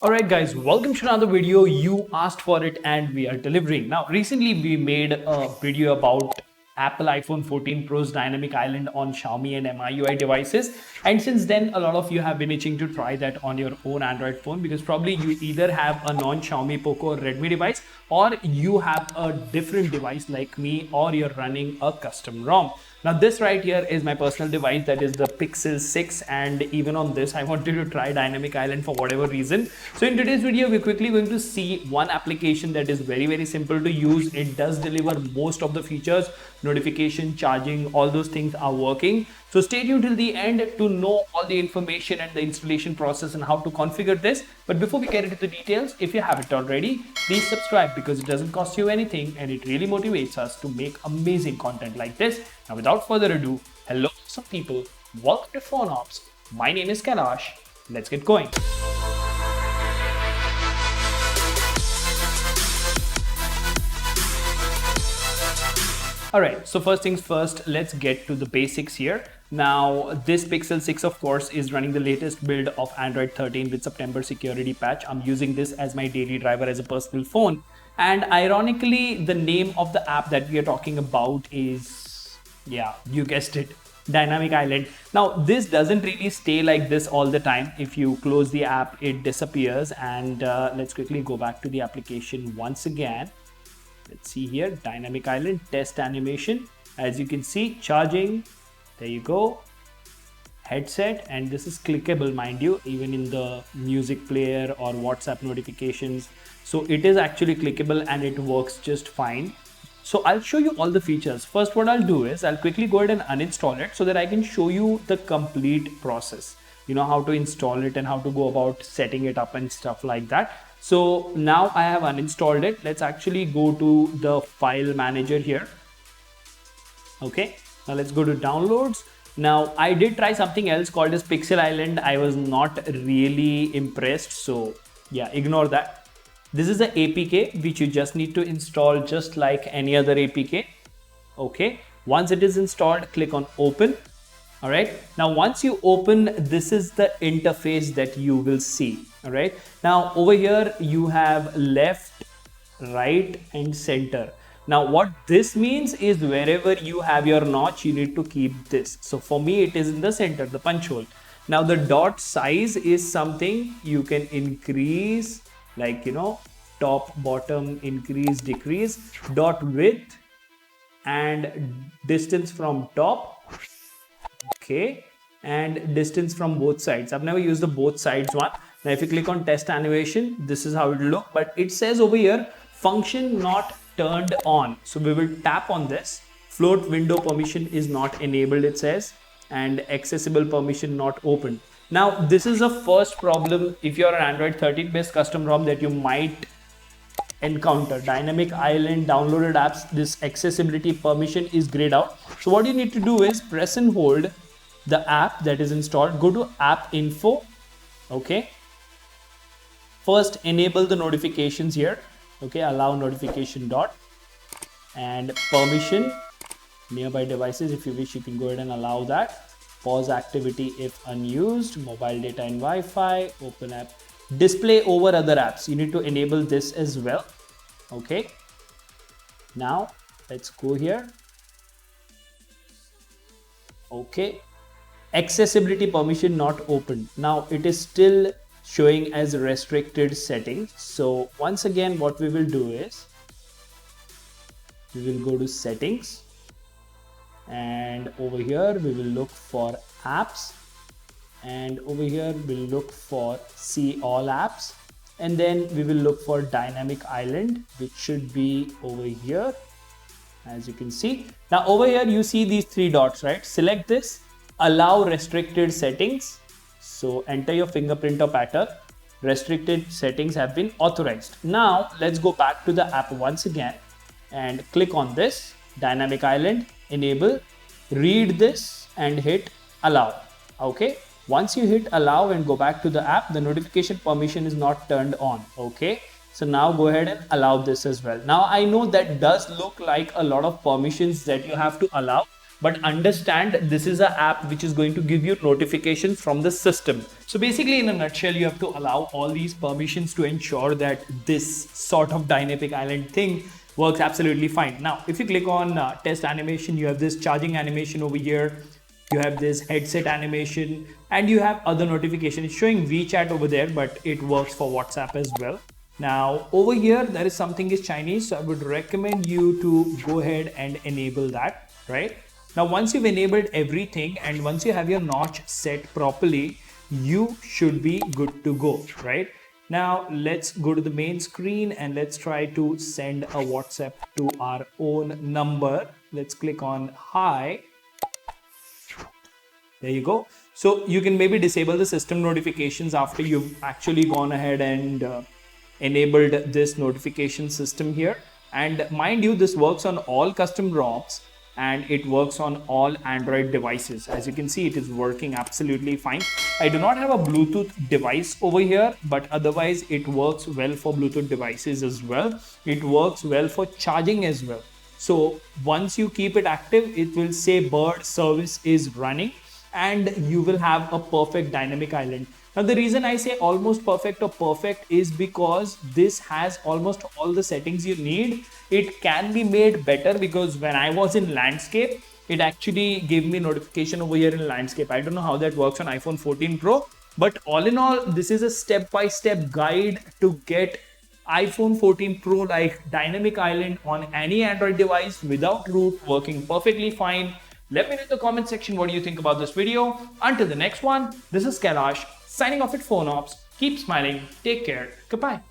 Alright guys, welcome to another video. You asked for it and we are delivering. Now recently we made a video about Apple iPhone 14 Pro's dynamic island on Xiaomi and MIUI devices, and since then a lot of you have been itching to try that on your own Android phone because probably you either have a non-Xiaomi Poco or Redmi device, or you have a different device like me, or you're running a custom ROM. Now this right here is my personal device, that is the Pixel 6, and even on this I wanted to try Dynamic Island for whatever reason. So in today's video we're quickly going to see one application that is very simple to use. It does deliver most of the features, notification, charging, all those things are working. So stay tuned till the end to know all the information and the installation process and how to configure this. But before we get into the details, if you haven't already, please subscribe because it doesn't cost you anything and it really motivates us to make amazing content like this. Now without further ado, hello some people, welcome to PhoneOps. My name is Kailash. Let's get going. Alright, so first things first, let's get to the basics here. Now, this Pixel 6 of course is running the latest build of Android 13 with September security patch. I'm using this as my daily driver as a personal phone. And ironically, the name of the app that we are talking about is, yeah, you guessed it, Dynamic Island. Now, this doesn't really stay like this all the time. If you close the app, it disappears. And let's quickly go back to the application once again. Let's see here, Dynamic Island test animation. As you can see, charging, there you go, headset, and this is clickable, mind you, even in the music player or WhatsApp notifications. So it is actually clickable and it works just fine. So I'll show you all the features. First, what I'll do is I'll quickly go ahead and uninstall it so that I can show you the complete process. You know, how to install it and how to go about setting it up and stuff like that. So now I have uninstalled it. Let's actually go to the file manager here. Okay, now let's go to downloads. Now I did try something else called as Pixel Island. I was not really impressed. So yeah, ignore that. This is the APK which you just need to install just like any other APK. Okay, once it is installed, click on open. All right, now once you open, this is the interface that you will see. All right, now over here you have left, right and center. Now what this means is wherever you have your notch, you need to keep this. So for me it is in the center, the punch hole. Now the dot size is something you can increase, like, you know, top, bottom, increase, decrease. Dot width and distance from top. Okay, and distance from both sides. I've never used the both sides one. Now if you click on test animation, this is how it will look, but it says over here function not turned on. So we will tap on this. Float window permission is not enabled, it says, and accessible permission not open. Now this is the first problem if you're an Android 13 based custom ROM that you might encounter. Dynamic Island downloaded apps, this accessibility permission is grayed out. So what you need to do is press and hold the app that is installed, go to app info. Okay, first enable the notifications here. Okay, allow notification dot, and permission nearby devices, if you wish you can go ahead and allow that. Pause activity if unused, mobile data and Wi-Fi, open app, display over other apps, you need to enable this as well. Okay, now let's go here. Okay, accessibility permission not opened. Now it is still showing as restricted settings. So once again what we will do is we will go to settings, and over here we will look for apps, and over here we'll look for see all apps, and then we will look for Dynamic Island, which should be over here, as you can see. Now over here you see these three dots, right? Select this, allow restricted settings. So enter your fingerprint or pattern. Restricted settings have been authorized. Now let's go back to the app once again and click on this Dynamic Island, enable, read this and hit allow. Okay, once you hit allow and go back to the app, the notification permission is not turned on. Okay, so now go ahead and allow this as well. Now I know that does look like a lot of permissions that you have to allow, but understand this is an app which is going to give you notifications from the system. So basically, in a nutshell, you have to allow all these permissions to ensure that this sort of dynamic island thing works absolutely fine. Now, if you click on test animation, you have this charging animation over here. You have this headset animation, and you have other notifications. It's showing WeChat over there, but it works for WhatsApp as well. Now over here, there is something is Chinese, so I would recommend you to go ahead and enable that, right? Now, once you've enabled everything and once you have your notch set properly, you should be good to go, right? Now, let's go to the main screen and let's try to send a WhatsApp to our own number. Let's click on hi. There you go. So you can maybe disable the system notifications after you've actually gone ahead and enabled this notification system here. And mind you, this works on all custom ROMs and it works on all Android devices. As you can see, it is working absolutely fine. I do not have a Bluetooth device over here, but otherwise it works well for Bluetooth devices as well. It works well for charging as well. So once you keep it active, it will say bird service is running and you will have a perfect dynamic island. Now, the reason I say almost perfect or perfect is because this has almost all the settings you need. It can be made better because when I was in landscape, it actually gave me notification over here in landscape. I don't know how that works on iPhone 14 Pro, but all in all, this is a step-by-step guide to get iPhone 14 Pro like dynamic island on any Android device without root, working perfectly fine. Let me know in the comment section what do you think about this video. Until the next one, this is Kailash signing off at PhoneOps. Keep smiling. Take care. Goodbye.